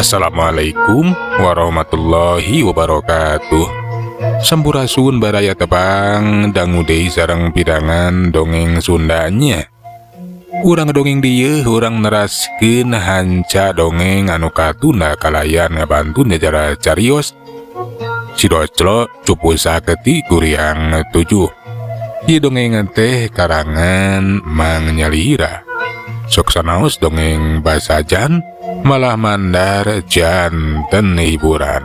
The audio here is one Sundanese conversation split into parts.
Assalamualaikum warahmatullahi wabarakatuh. Sampurasun baraya tebang dangu deui sareng pidangan dongeng Sundanya. Urang dongeng dieu urang neraskeun hanca dongeng anu katuna kalayan ngabantu nyacara carios Sidoclo cupu saketi kuriang 7. Ieu dongeng teh karangan Mang Nyalira. Sok sanaos dongeng basajan malah mandar janten hiburan.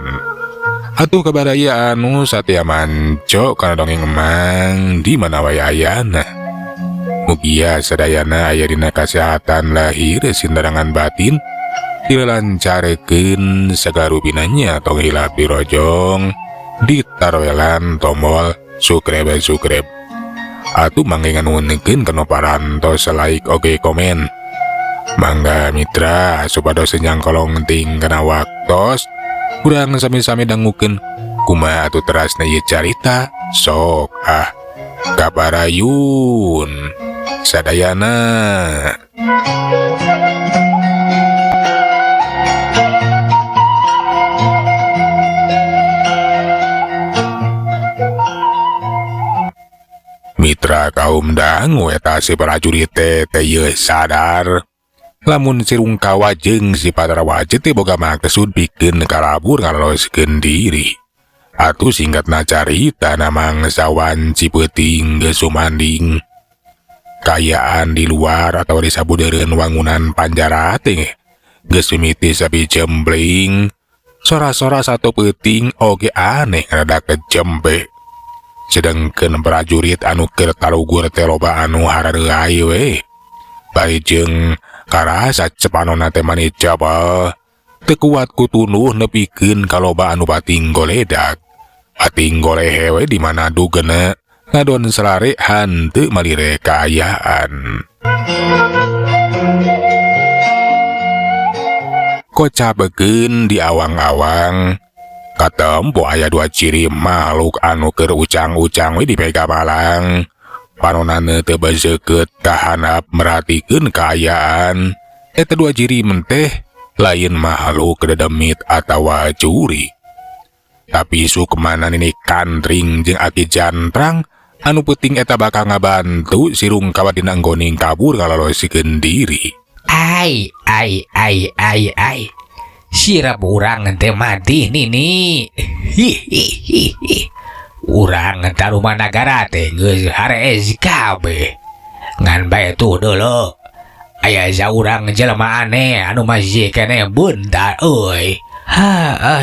Atuh kabaraya anu satya manco kana dongeng Mang di mana wae ayana. Mugia sadayana aya dina kasehatan lahir sindarangan batin dilancarekeun sagarubinanya tong hilap dirojong ditaroelan tombol subscribe. Atuh mangga nganuhunkeun kana parantos like oge komen. Mangga mitra supados senyang kolong ting kana waktos urang sami-sami dangukeun kumaha atuh terasna ieu carita sok kabarayun sadayana. Mitra kaum dangu eta si prajurit teh teu sadar lamun si Rungkawa jeung si Patrawaje teh boga maksud pikeun kalabur ngaloloskeun diri. Atuh singkatna carita Mang Sawan Cipeuting geus sumanding kayaan di luar atau di sabudeureun wangunan panjara teh geus mimiti sapi cembling. Sora-sora satu peuting oge aneh rada kecempe. Sedengkeun prajurit anu keur talugur teh loba anu harareai we. Bari jeung karasa cepanonna teh manis jabal teu kuat kutunuh nepikeun kaloba anu bating goledak. Bating golehe we di mana dugeuna ngadon selare hanteu malire kaayaan. Kocabekeun di awang-awang katempo aya 2 ciri makhluk anu keur ucang-ucang we di pega malang. Panonana teu baseukeut kahandap meratikeun kaayaan. Eta 2 ciri menteh lain makhluk dedemit atawa curi. Tapi sukmana nini Kantring jeung Aki Jantrang anu peuting eta bakal ngabantu si Rungkawa dina nggoning kabur ngalolosikeun diri. Ai sirap urang teh mati nini. Urang taruma nagara teh geus harees kabeh. Ngan bae tuh dulu aya saurang jelema aneh anu masih keneh bentar euy.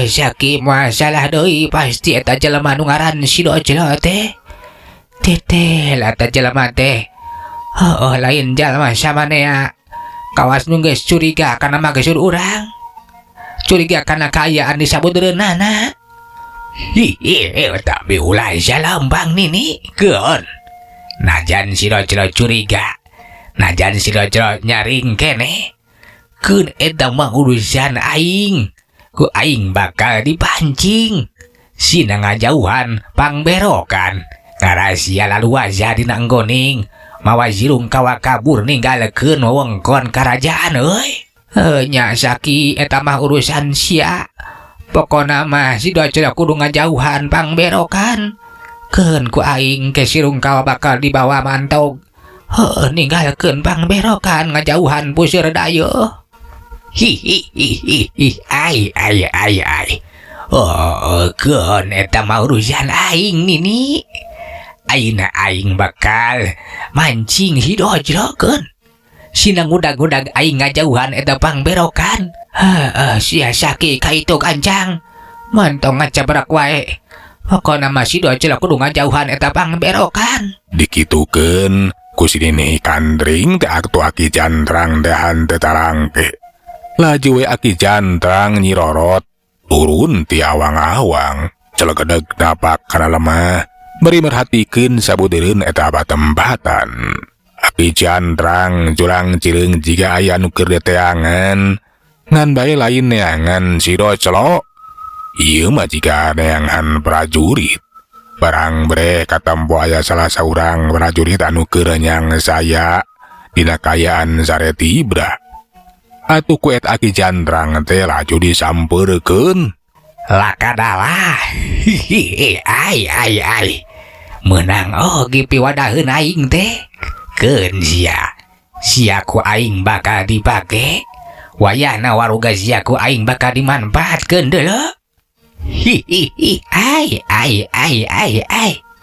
Saki masalah deui pasti eta jelema nu ngaran Sidoclo teh. Teteh lah eta jelema teh. Lain jelema samanea. Kawas nu geus curiga kana magesur urang. Curiga karena kayaan di sabudeureunana. Tapi ulah jalambang nini keun. Najan Sidoclo curiga, najan Sidoclo nyaring kene, keun eta mah urusan aing. Ku aing bakal dipancing. Sina ngajauhan pangberokan. Karasia lalu aja dina nggoning mawa si Rungkawa kabur ninggalekeun wewengkon karajaan euy. Nya Saki eta mah urusan sia. Pokona mah Sidoclo kudu ngajauhan pangberokan. Keun ku aing ke si Rungkawa bakal dibawa mantog. Ninggalkeun pangberokan ngajauhan puseur dayeuh. Ai. Keun eta mah urusan aing nini. Aina aing bakal mancing Sidoclo keun. Sinang udag-udag aing ngajauhan eta pangberokan. Sia Saki kaitu gancang. Mantong ngacabrak wae. Pokona mah Sidoclo kudu ngajauhan eta pangberokan. Dikitukeun ku si nini Kantring teh aktu Aki Jantrang teh hanteu tarangke. Laju we Aki Jantrang nyirorot turun ti awang-awang. Celegedeg napak kana lemah bari merhatikeun sabudeureun eta batempatan. Aki Jantrang jurang cireung jiga aya nu keur deteangan ngan bae lain neangan Sidoclo. Ieu mah jiga neangan prajurit. Barang bre katempo aya salah saurang prajurit anu keur nyang saya dina kayaan sare tibra. Atuh ku eta Aki Jandrang teh laju disampeurkeun. Lakadalah. Ai. Menang oge piwadaheun aing teh. Keun sia ku aing bakal dipake. Wayahna waruga sia ku aing bakal dimanfaatkeun deuleu. Ai.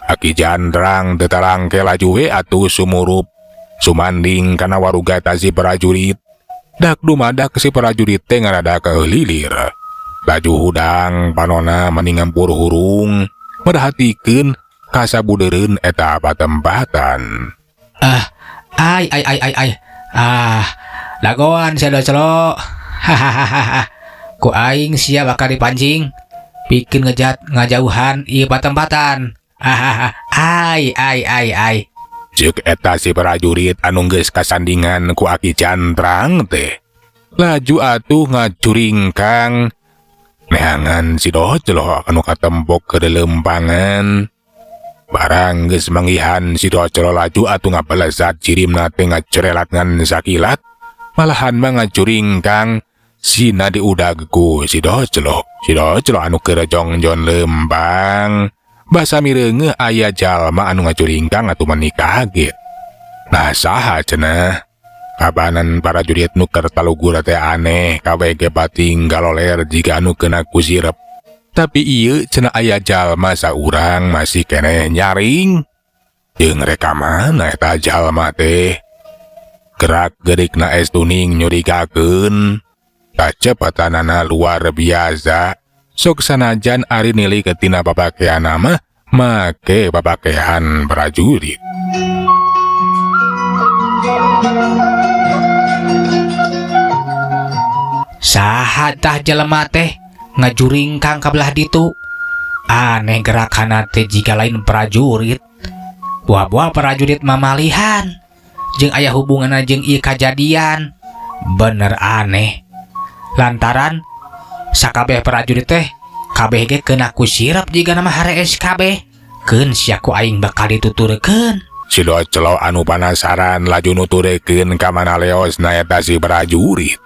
Aki Jandrang teu tarangke laju we atuh sumurup sumanding kana waruga eta si prajurit. Dak dumadak si prajurit teh ngarada kaeulilir. Laju hudang panonna meningampur hurung merhatikeun kasabudeureun eta patempatan. Ai. Lagoan celo. Hahaha. Ku aing sia bakal dipancing. Bikin ngajauhan ieu patempatan. Hahaha. Ai. Ceuk eta si prajurit anu geus kasandingan ku Aki Jandrang teh. Laju atuh ngacuringkang neangan si Doclo anu katempok ke delempangan. Barang geus manggihan si Doclo laju atuh ngapelesat cirimna teh ngacerelat ngan sakilat. Malahan mah ngacuringkang sina diudag ku si Doclo. Si Doclo anu keur jongjon lembang. Basa mireungeuh aya jalma anu ngacuringkang atuh mani kaget. Nah saha cenah? Kabanan prajurit nu keur talugur teh aneh kabeh ge pating galoler jiga anu kena ku sirep. Tapi ieu cenah aya jalma saurang masih keneh nyaring. Jeung reka mana eta jalma teh? Gerak gerikna estuning nyurigakeun. Kacepatanana luar biasa. Sok sanajan ari nili ketina papakeana mah make papakean prajurit. Saha tah jelema teh ngajuringkang ka belah ditu. Aneh gerakanna teh jika lain prajurit. Buah-buah prajurit mamalihan jeung aya hubunganna jeung ieu kajadian. Bener aneh. Lantaran sakabeh prajurit teh kabeh ge kena ku sirep jiga nama harees kabeh. Keun sia ku aing bakal dituturkeun. Si Doclo anu panasaran laju nuturkeun ka mana leosna eta si prajurit.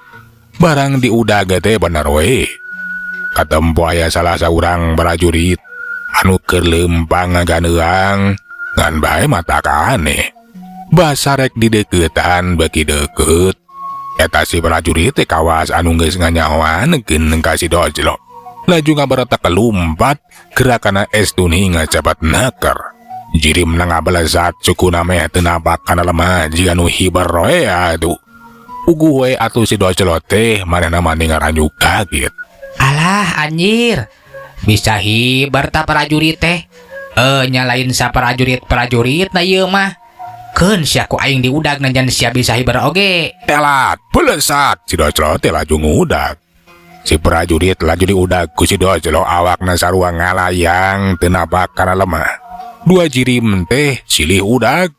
Barang diudag teh bener we. Katempo aya salah saurang prajurit anu keur lempang ngaganeuang ngan bae mata aneh. Basa rek dideuketan beuki deukeut. Eta si prajurit teh kawas anu geus nganyahoankeun ka si Doclo. Laju ngabareta kelumpat gerakana estuni ngacapat naker. Jirimna ngabelesat sukuna meh teu nampak kana lemah jiga nu hiber we atuh. Uguh we atuh si Doclo teh manehna mani ngaranjuk kaget. Alah anjir. Bisa hiber ta prajurit teh. Nyalain sa prajurit na ieu mah. Keun sia ku aing diudag najan sia bisa hiber oge. Telat, belesat si Doclo teh laju ngudag. Si prajurit laju diudag ku si Doclo awakna sarua ngalayang teu nampak kana lemah. Dua jirim teh silih udag.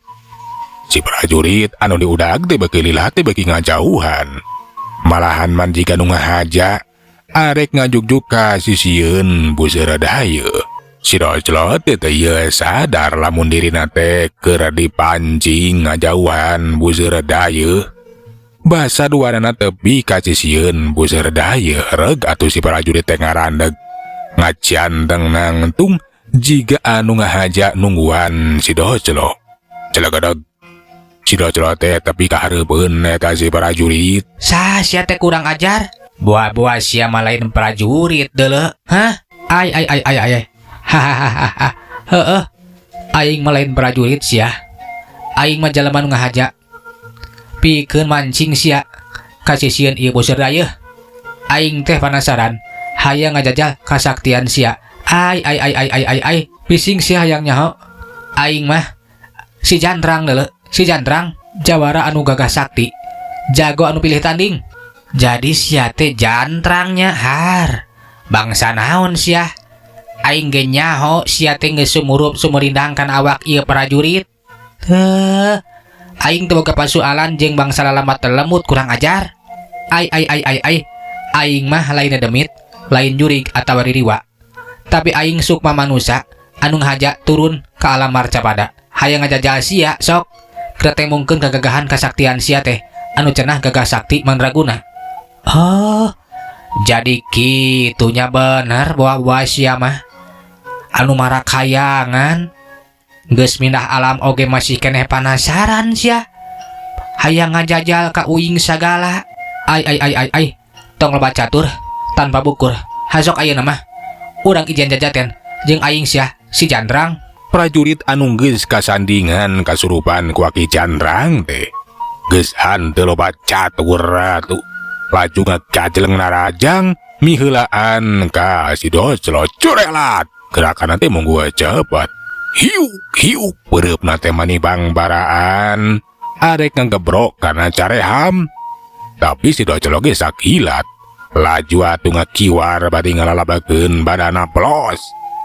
Si prajurit anu diudag teh beuki lilah teh beuki ngajauhan. Malahan man jika nu ngahaja arek ngajugjuk ka sisieun buseur daya. Si Doclo teh teu sadar lamun dirina teh keur dipancing ngajauhan buseur daya. Basa duanana tepi ka sisieun buseur daya reg atuh si prajurit teh ngarandeg. Ngacanteng nangtung jiga anu ngahaja nungguan si Doclo. Celegadeg. Si Doclo teh tepi ka hareupeun eta si prajurit. Sah sia teh kurang ajar. Buah-buah sia mah lain prajurit deuleu. Hah? Ai. Hahaha. Heueuh. Aing mah lain prajurit sia. Aing mah jalema nu ngahaja. Pikeun mancing sia ka sisieun ieu buseur dayeuh. Aing teh penasaran hayang ngajajal kasaktian sia. Ai. Bising sia hayang nyaho. Aing mah si Jandrang deuleu. Si Jandrang jawara anu gagah sakti. Jago anu pilih tanding. Jadi sia teh Jandrangnya har. Bangsa naon sia? Aing ge nyaho sia teh geus sumurup sumurindangkan awak ieu prajurit. Aing teu boga pasualan jeung bangsa lalamat telemut kurang ajar. Ai. Aing mah lain demit, lain jurig atawa ririwa. Tapi aing sukma manusia anu ngahaja turun ka alam marcapada. Hayang ngajajal sia sok. Kita mungkin kegagahan kesaktian sia teh anu cenah gagah sakti mandraguna. Oh, jadi kitunya bener buah-buah sia mah. Anu marakayangan. Geus mindah alam oge masih keneh penasaran sia. Hayang ngajajal ka uing sagala. Ai. Tong loba catur tanpa bukur. Hasok ayeuna mah. Urang ijen jajaten jeung aing sia si Jandrang. Prajurit anu geus kasandingan kasurupan ku Ki Jandrang teh geus hanteu loba catur ratu. Laju ngagajeleng narajang miheulaan ka si Doclo curelat. Gerakan teh monggo cepet. Hiu pereupna teh manibang baraan. Arek nggebrok kana careham. Tapi si Doclo ge sakilat. Laju atuh ngakiwar bade ngalalabakeun badana plos.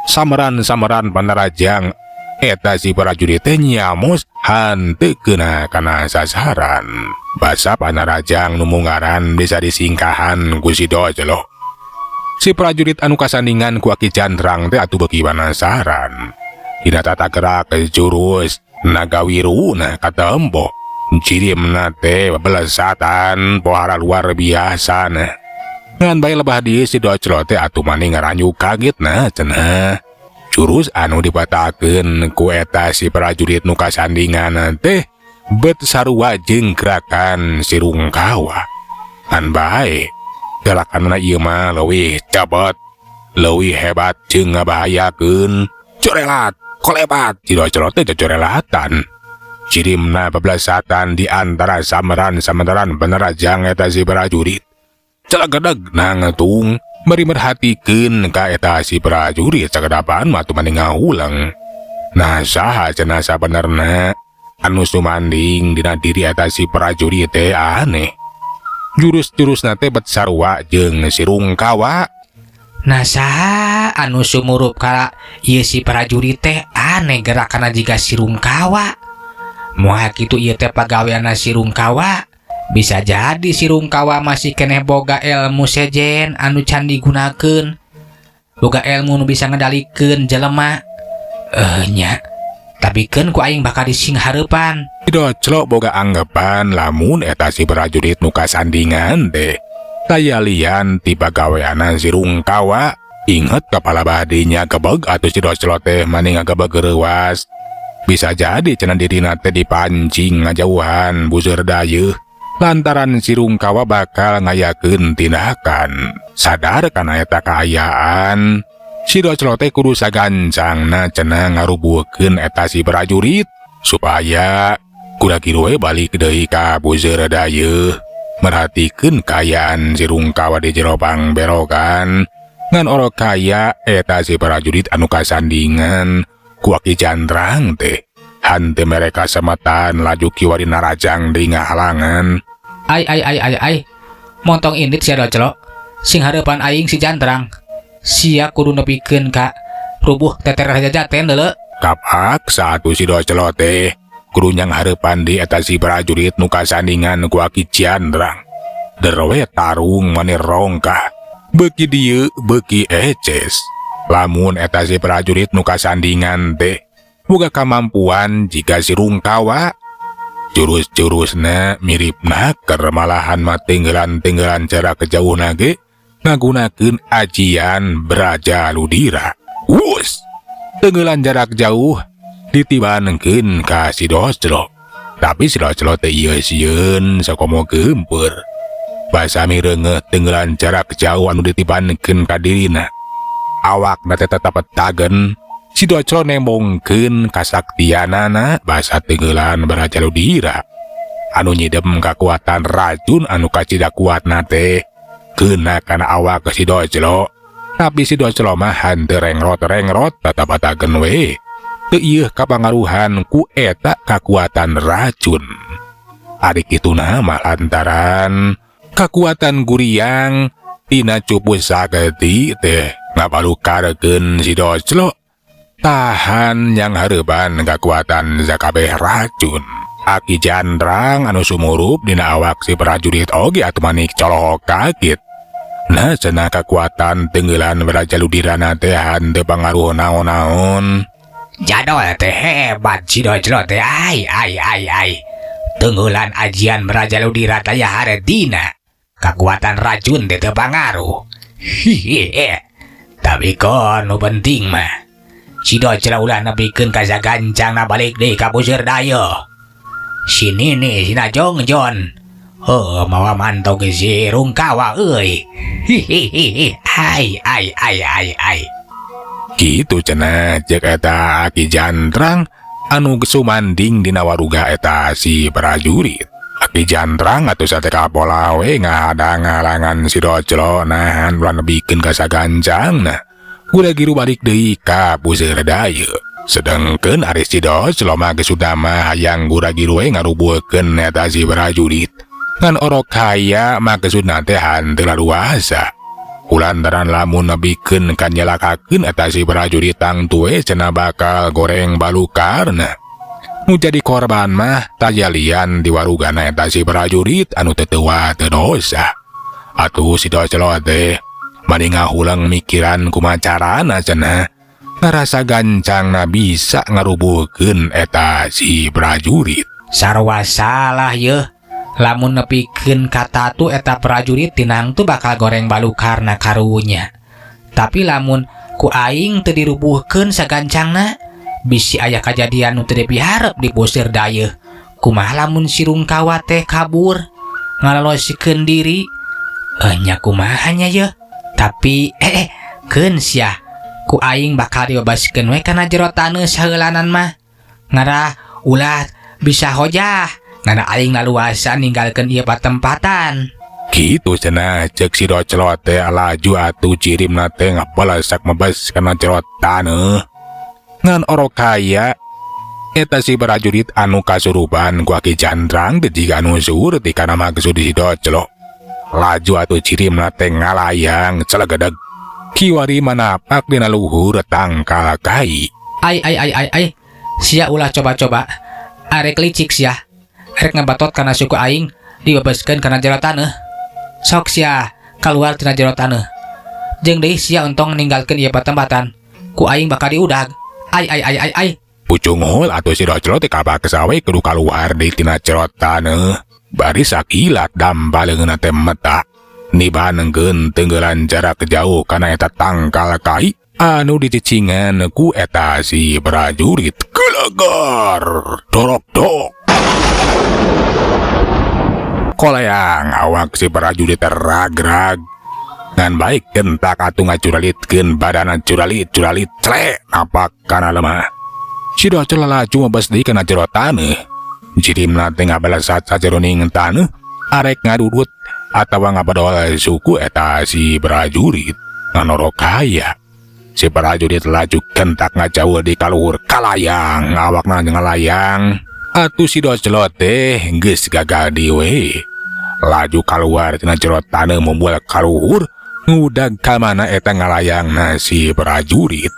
Sameran panarajang eta si prajurit teh nyamos hanteu keuna kana sasaran. Basa panarajang nu mungaran bisa disingkahan ku si Doclo. Si prajurit anu kasandingan ku Ki Jandrang teh atuh beuki penasaran. Dina tata gerak jurus Nagawiruna katempo. Cirimna teh belesatan pohara luar biasa na. Ngan bae lebah dieu si Doclo teh atuh maning ngaranyu kagetna cenah. Jurus anu dipatakeun ku eta si prajurit nu kasandingan teh bet sarua jeung gerakan si Rungkawa. Ngan bae gerakanna ieu mah leuwih cepet, leuwih hebat jeung ngabahayakeun. Corelat, kolebat si Doclo teh cocorelatan. Cirimna bablasatan di antara sameran penerajang eta si prajurit. Calagedeg nangetung bari merhatikeun ka eta si prajurit sakedapan matu maning ngaulang. Nah saha cenah sabenerna anu sumanding dina diri eta si prajurit teh aneh. Jurus-jurusna teh bet sarua jeung si Rungkawa. Nah saha anu sumurup ka ieu si prajurit teh aneh gerakanna jiga si Rungkawa. Moal kitu ieu teh pagaweanna si Rungkawa. Bisa jadi si Rungkawa masih keneh boga ilmu sejen anu can digunakeun. Boga ilmu nu bisa ngendalikeun jelema. Nya, tapi keun ku aing bakal disinghareupan. Si Doclo boga anggapan lamun eta si prajurit nu kasandingan teh taya lian ti pagaweanna si Rungkawa. Inget kepala badinya gebeg atuh si Doclo teh maning ngagebeg reuas. Bisa jadi cenah dirina teh dipancing ngajauhan buzeur dayeuh. Lantaran si Rungkawa bakal ngayakeun tindakan. Sadar kana eta kaayaan, si Doclo teh kudu sagancangna cenah ngarubuhkeun eta si prajurit supaya kura-kira we balik deui ka buzeur dayeuh. Merhatikeun kaayaan si Rungkawa di jero pangberokan. Ngan orok kaya eta si prajurit anu kasandingan ku Ki Jandrang teh. Hante mereka semetan laju kiwari narajang di ngahalangan. Ai. Montong indit si Doclo. Sing hareupan aing si Jandrang. Sia kudu nepikeun ka rubuh teter jajaten deuleu. Kapak satu si Doclo teh kudu nyang hareupan di eta si prajurit nu kasandingan ku Ki Jandrang. Derowe tarung maneh rongkah. Beuki dieu beuki eces. Lamun eta si prajurit nu kasandingan teh boga kamampuan jika si Rungkawa. Jurus-jurusna miripna keur malahan mah tenggelan jarak kejauhna ge ngagunakeun ajian Braja Ludira. Wus! Tenggelan jarak jauh ditibankeun ka si Doclo. Tapi si Doclo teh ieu sieun sakomo geumpeur. Basa mireungeuh tenggelan jarak jauh anu ditibankeun ka dirina. Awakna teh tetep tagen. Si Doclo nembongkeun kasaktianana basa tenggelan Braja Ludira anu nyidem kakuatan racun anu kacida kuatna teh keuna kana awak si Doclo. Tapi si Doclo mah hanteu rengrot tetep atagen we teu ieu kapangaruhan ku eta kakuatan racun. Ari kituna mah lantaran kakuatan guriang tina cupu sageti teh ngabalukarekeun si Doclo tahan yang hareupan kakuatan sakabeh racun. Ki Jandrang anu sumurup dina awak si prajurit oge atuh manik colok kaget. Nah cenah kakuatan tenggelan Braja Ludira teh hanteu pangaruh naon-naon. Jadol teh hebat si Doclo teh. Ai. Tenggelan ajian Braja Ludira teh haredina kekuatan racun teh teu pangaruh. Hihihi. Tapi kon nu penting mah si Docel ulah nepikeun ka sagancangna balik deui ka Puseur Daya. Si Nini si Najongjon mawa mantau ke si Rungkawa euy. Hihihi. Ai. Kitu cenah cek eta Aki Jantrang anu gesumanding dina waruga eta si prajurit. Aki Jantrang atuh sate kapola we ngadang ngalangan si Docel nahan ulah nepikeun ka sagancangna. Udah giru balik deui ka Puseur Daya. Sedengkeun ari si Docel mah geus udama hayang gura giru we ngarubuhkeun eta si prajurit. Ngan orok kaya mah geus teh hanteu laluasa. Kulantaran lamun nepikeun ka nyelakakeun eta si prajurit tang tue cenah bakal goreng balukarna. Nu jadi korban mah tajalian di warugana eta si prajurit anu teu teuwa teu dosa. Atuh si Docel teh mani ngahulang mikiran kumaha carana cenah ngarasa gancangna bisa ngarubuhkeun eta si prajurit. Sarua salah yeuh. Lamun nepikeun kata tu eta prajurit tinang tu bakal goreng balukarna karunya. Tapi lamun ku aing teu dirubuhkeun sagancangna, bisi aya kajadian nu teu dipiharep di Puseur Daya. Kumaha lamun si Rungkawa teh kabur ngalalosikeun diri? Nya kumaha nya yeuh? Tapi keun sia ku aing bakal dibebaskeun we kana jero taneuh saheulanan mah. Ngarah ulah bisa hojah ngana aing laluasa ninggalkeun ieu patempatan. Kitu cenah cek si Docel teh laju atuh cirimna teh ngapalasak mebas kana jero taneuh. Ngan orok kaya eta si prajurit anu kasurupan ku Aki Jantrang teh jiga anu surti kana maksud si Docel. Laju atuh cirimna teh ngalayang celegedeg. Kiwari manapak dina luhur tangkal kai. Ai. Sia ulah coba-coba. Arek licik sia. Arek ngabatot kana suku aing dibebaskeun kana jero taneuh. Sok sia kaluar tina jero taneuh. Jeung deui sia ontong ninggalkeun ieu patempatan. Ku aing bakal diudag. Ai. Pucung hol atuh si Docel teh kabaksa we kudu kaluar deui tina jero taneuh. Bari sakilat dambaleunna teh meta. Nibanengkeun tenggelan jarak jauh kana eta tangkal kai anu dicicingan ku eta si prajurit. Gelegar dorok-dok. Kolayang awak si prajurit ragrag. Ngan baik kentak atuh ngacuralitkeun badana curalit clek napak kana lemah. Si Docel laju mebas deui kana jero taneuh. Cirimna teh ngabalasat sajeroning taneuh arek ngadudut atawa ngabadol suku eta si prajurit. Ngan orok kaya si prajurit laju kentak ngajauh di kaluhur kalayang awakna ngalayang. Atuh si Docel teh geus gagal diwe. Laju kaluar tina jero taneuh membual kaluhur ngudag ka mana eta ngalayangna si prajurit.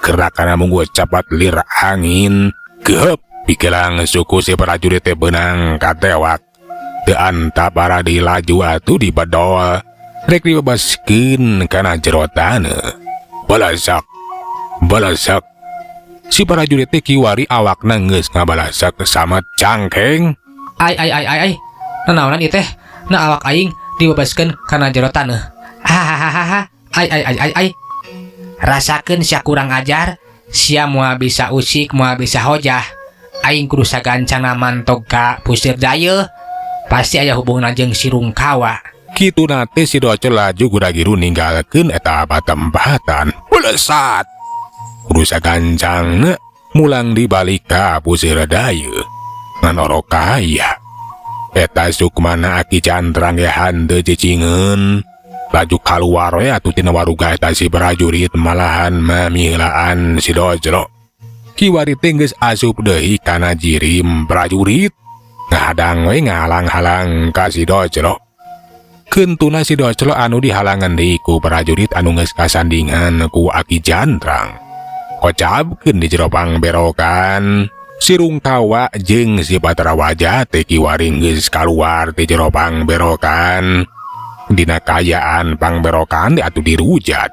Gerakana munggu capat lir angin geup pikelang suku si prajurit teh beunang katewak. Teu antap bara di laju atuh dibadol rek dibebaskeun kana jero taneuh. Balasak. Si prajurit teh kiwari awakna geus ngabalasak samet cangkeng. Ai. Nanaonan ieu teh? Na awak aing dibebaskeun kana jero taneuh. Hahaha. Ai. Rasakeun sia kurang ajar, sia moal bisa usik, moal bisa hojah. Aing kudu sagancangna mantog ka Puseur Daya. Pasti aya hubungan jeung si Rungkawa. Kitu nate si Docel laju gura-giru ninggalkeun eta patempatan. Belesat. Kudu sagancangna mulang dibalik ka Puseur Daya. Ngan orok kaya eta sukmana Aki Jantrang ya henteu cicingeun. Laju kaluar we atuh tina waruga eta si prajurit malahan mamilaan si Docel. Kiwari teh geus asup deui kana jirim prajurit. Ngadang we ngalang-halang ka si Docel. Keentuna si Docel anu dihalangan deui ku prajurit anu geus kasandingan ku Aki Jantrang. Kocapkeun di jero pangberokan. Si Rungkawa jeung si Patrawaja teh kiwari geus kaluar ti jero pangberokan. Dina kayaan pangberokan atuh dirujat.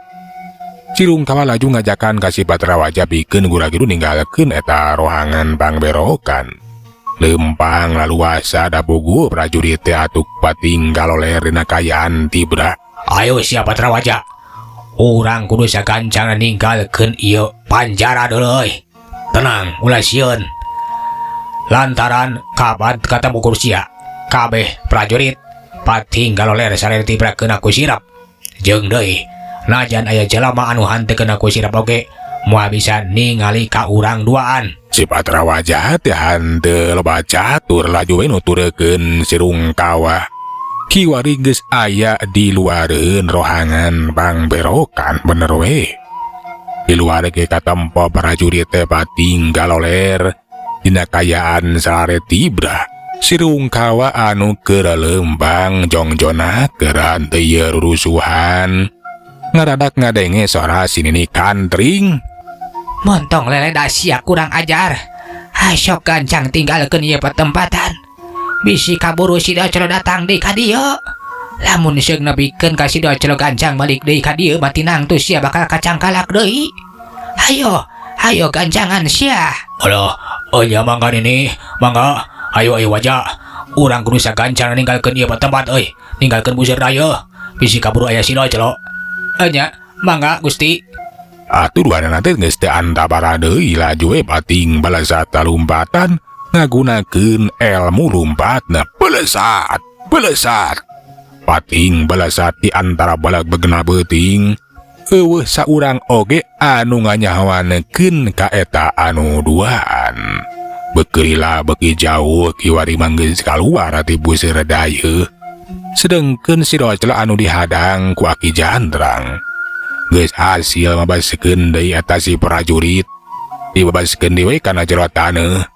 Si Rungkawa laju ngajakan ka si Patrawaja pikeun gura-giru ninggalkeun eta rohangan pangberokan. lempang laluasa da bogo prajurit teh atuk patinggal oleh dina kayaan tibra. Ayo siapa terawaja, orang kudu sagancang ninggalkeun ieu panjara deuleuy. Tenang ulah sieun, lantaran kabat kata bukur sia kabeh prajurit patinggal oleh sareng tibrakeun aku sirap. Jeung deui najan aya jalma anu hantekeun aku sirap oge moal bisa ningali ka urang duaan. Si Patrawaja teh henteu loba catur laju we nuturkeun si Rungkawa. Kiwari geus aya di luareun rohangan Bang Berokan bener we. Di luar ge katempo prajurit teh patinggal oler dina kayaan sarare tibra. Si Rungkawa anu keur lembang jongjona keur henteu rurusuhan. Ngaradak ngadenge suara si Nini Kantring. Montong lele dasia kurang ajar. Hasok gancang tinggalkeun ieu patempatan. Bisi kaburu si Docelo datang deui ka dieu. Lamun seug nepikeun ka si Docelo gancang balik deui ka dieu batinang tuh sia bakal kacangkalak deui. Hayo gancangan sia. Aduh, nya mangga ini, mangga. Ayo wajah. Urang kudu sagancang ninggalkeun ieu patempat euy. Ninggalkeun buseur daya. Bisi kaburu aya si Docelo. Nya, mangga Gusti. Atuh duanana teh geus teu antabara deui laju we pating balesat lompatan ngagunakeun elmu lompatna belesat. Pating balesat di antara balag begena beuting. Eueuh saurang oge anu nganyahoanekeun ka eta anu duaan. Bekeulila beuki jauh kiwari manggeus kaluar ti buseur daya. Sedengkeun si Docelo anu dihadang ku Aki Jandrang geus hasil mabaskeun deui eta si prajurit. Dibabaskeun deui kana jero taneuh.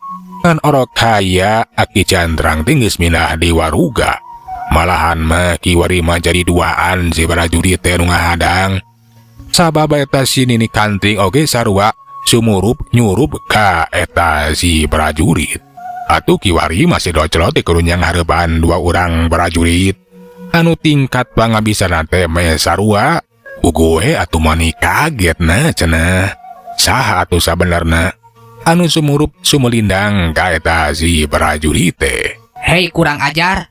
Ngan orok kaya Aki Jandrang teh geus mindah di waruga. Malahan mah kiwari mah jadi duaan si prajurit teh nu ngahadang. Sabab eta si Nini Kantring oge sarua sumurup nyurup ka eta si prajurit. Atuh kiwari masih Docelo teh kudu nyang hareupan dua urang prajurit anu tingkat pangabisana teh meh sarua. Ugoe atuh mani kagetna cenah. Saha atuh sabenerna anu sumurup sumelindang ka eta si prajurit teh. Hei kurang ajar.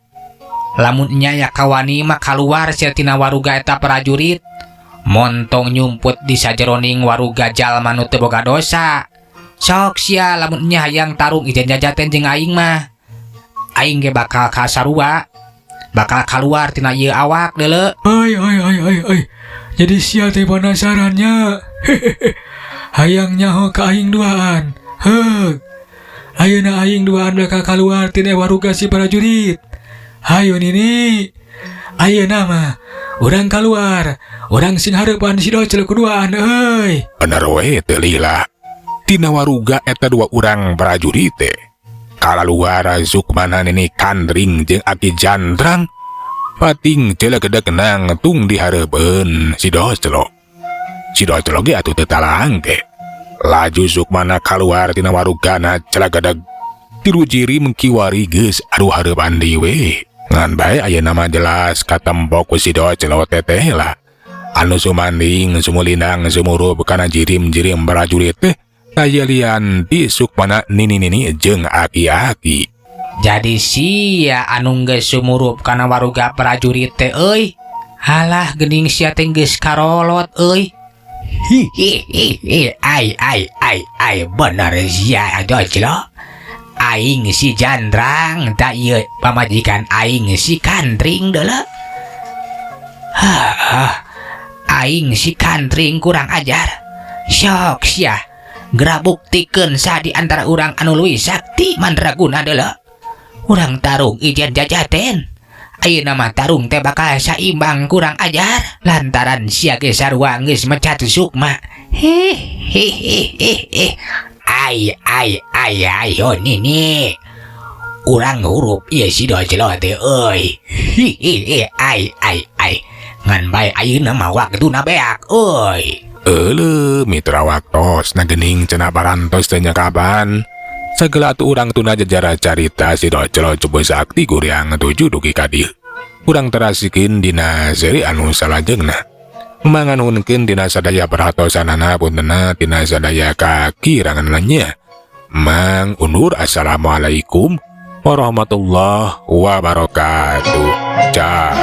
Lamun nya ya kawani mah kaluar sia tina waruga eta prajurit. Montong nyumput di sajeroning waruga jalma nu teu boga dosa. Sok sia lamun nya hayang tarung ijen jajaten jeung aing mah. Aing ge bakal kasarua. Bakal kaluar tina ieu awak deuleu. Ai. Jadi sia teh penasarannya. Hayang nyaho ka aing duaan. Heug. Ayeuna aing duaan bakal kaluar tina waruga si prajurit. Hayo Nini. Ayeuna mah urang kaluar. Urang sing hareupan si Docelo kuduaan euy. Bener we teu lila. Tina waruga eta dua urang prajurit teh kalaluar Sukmana Nini Kantring jeung Aki Jandrang pating celegedeg nangtung di hareupeun si Docelo. Si Docelo ge atuh teu talang ge. Laju Sukmana kaluar tina warugana celegedeg tilu jiri mengkiwari geus aduh hareupan deui we. Ngan bae ayeuna mah jelas katempo ku si Docelo teteh lah. Anu sumanding sumulindang sumurup kana jirim-jirim prajurit teh kaya lian di Sukmana Nini jeung Aki-Aki. Jadi sia anu geus sumurup kana waruga prajurit teh euy. Halah geuning sia teh geus karolot euy. Ai bener sia Docelo. Aing si Jandrang da ieu pamajikan aing si Kantring deuleu. Aing si Kantring kurang ajar. Sok sia geura buktikeun sa di antara urang anu leuwih sakti mandraguna deuleu. Urang tarung ijen jajaten. Ayeuna mah tarung teh bakal saimbang kurang ajar lantaran sia ge sarua geus mecat Sukma. Ayo Nini. Urang hurup ieu si Docelo teh euy. Ai. Ngan bae ayeuna mah waktuna beak euy. Euleuh mitra waktos na geuning cenah parantos teu nyakaban. Sagala atuh urang tuna jajara carita si Docelo coba sakti kuring tuju dugi ka dieu. Urang terasikeun dina seri anu salajengna. Manganunkeun dina sadaya perhatosanana puntenna tina sadaya kakiranganna nya. Mang undur. Assalamualaikum warahmatullahi wabarakatuh. Cak.